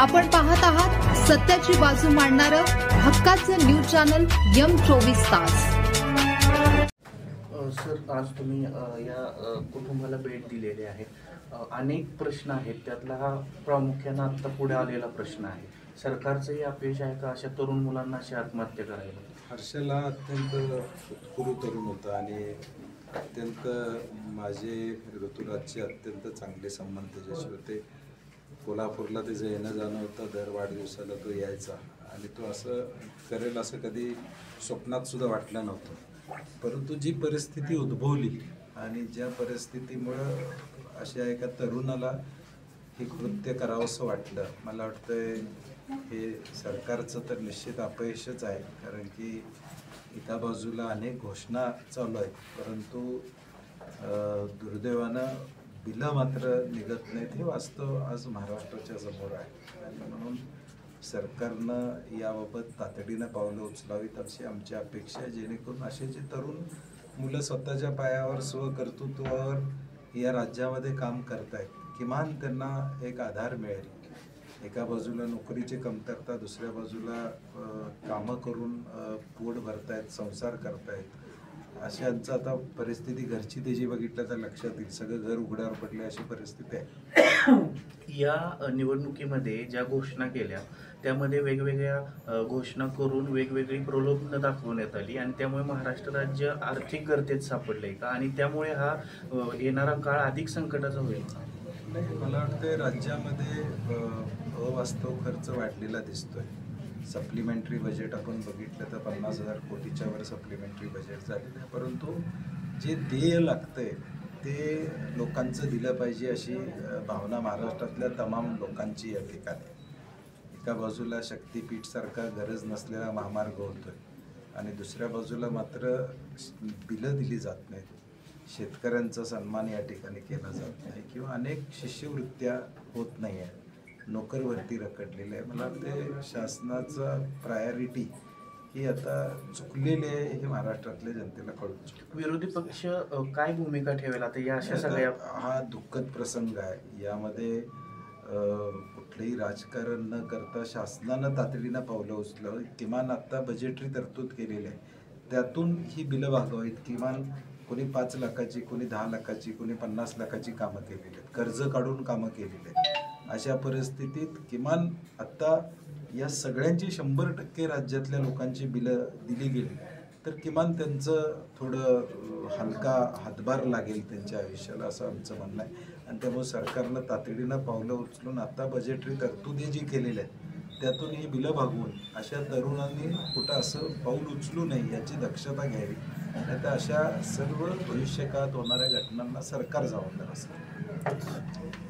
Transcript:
आपण पाहत आहात सत्याची बाजू मांडणारं हक्काचं न्यूज चॅनल M24 तास। सर, आज तुम्ही या कुटुंबाला भेट दिलेली आहे। अनेक प्रश्न आहेत, त्यातला हा प्रामुख्याने आता पुढे आलेला प्रश्न आहे। सरकारचंही अपयश आहे का अशा तरुण मुलांना अशी आत्महत्या करायला? हर्षला अत्यंत उत्कृष्ट तरुण होता आणि अत्यंत माझे ऋतुराजचे अत्यंत चांगले संबंध त्याच्याशी होते। कोल्हापूरला त्याचं येणं जाणं होतं, दर वाढदिवसाला तो यायचा आणि तो असं करेल असं कधी स्वप्नात सुद्धा वाटलं नव्हतं। परंतु जी परिस्थिती उद्भवली आणि ज्या परिस्थितीमुळं अशा एका तरुणाला हे कृत्य करावंसं वाटलं, मला वाटतंय हे सरकारचं तर निश्चित अपयशच आहे। कारण की एका बाजूला अनेक घोषणा चालू आहेत, परंतु दुर्दैवानं बिलं मात्र निघत नाहीत। हे वास्तव आज महाराष्ट्राच्या समोर आहे आणि म्हणून सरकारनं याबाबत तातडीनं पावलं उचलावीत अशी आमची अपेक्षा आहे, जेणेकरून असे जे तरुण मुलं स्वतःच्या पायावर स्वकर्तृत्वावर या राज्यामध्ये काम करतायत, किमान त्यांना एक आधार मिळेल। एका बाजूला नोकरीची कमतरता, दुसऱ्या बाजूला कामं करून पोट भरतायत, संसार करतायत, अशांचं आता परिस्थिती घरची त्याची बघितलं तर लक्षात येईल, सगळं घर उघड्यावर पडले अशी परिस्थिती आहे। या निवडणुकीमध्ये ज्या घोषणा केल्या त्यामध्ये वेगवेगळ्या घोषणा करून वेगवेगळी प्रलोभनं दाखवण्यात आली आणि त्यामुळे महाराष्ट्र राज्य आर्थिक गर्तेत सापडले का आणि त्यामुळे हा येणारा काळ अधिक संकटाचा होईल? नाही, मला वाटतं राज्यामध्ये अवास्तव खर्च वाढलेला दिसतोय। सप्लिमेंटरी बजेट आपण बघितलं तर 50,000 कोटीच्या वर सप्लिमेंटरी बजेट झालेलं आहे, परंतु जे देय लागतंय ते लोकांचं दिलं पाहिजे अशी भावना महाराष्ट्रातल्या तमाम लोकांची या ठिकाणी। एका बाजूला शक्तीपीठसारखा गरज नसलेला महामार्ग होतोय आणि दुसऱ्या बाजूला मात्र बिलं दिली जात नाहीत, शेतकऱ्यांचा सन्मान या ठिकाणी केला जात नाही किंवा अनेक शिष्यवृत्त्या होत नाही आहेत, नोकर भरती रखडलेली आहे। मला वाटते शासनाचा प्रायोरिटी ही आता चुकलेली आहे, हे महाराष्ट्रातल्या जनतेला कळून चुकलं। विरोधी पक्ष काय भूमिका ठेवेल आता या अशा सगळ्या? हा दुःखद प्रसंग आहे, यामध्ये कुठलंही राजकारण न करता शासनानं तातडीनं पावलं उचलावं। किमान आत्ता बजेटरी तरतूद केलेली आहे, त्यातून ही बिलं भागवावीत। किमान कोणी 5 लाखाची, कोणी 10 लाखाची, कोणी 50 लाखाची कामं केलेली आहेत, कर्ज काढून कामं केलेली आहेत। अशा परिस्थितीत किमान आत्ता या सगळ्यांची 100% राज्यातल्या लोकांची बिलं दिली गेली तर किमान त्यांचं थोडं हलका हातभार लागेल त्यांच्या आयुष्याला, असं आमचं म्हणणं आहे। आणि त्यामुळे सरकारनं तातडीनं पावलं उचलून आता बजेटरी तरतुदी जी केलेल्या आहेत त्यातून ही बिलं भागवून अशा तरुणांनी कुठं असं पाऊल उचलू नये याची दक्षता घ्यावी, नाही तर अशा सर्व भविष्यकाळात होणाऱ्या घटनांना सरकार जबाबदार असेल।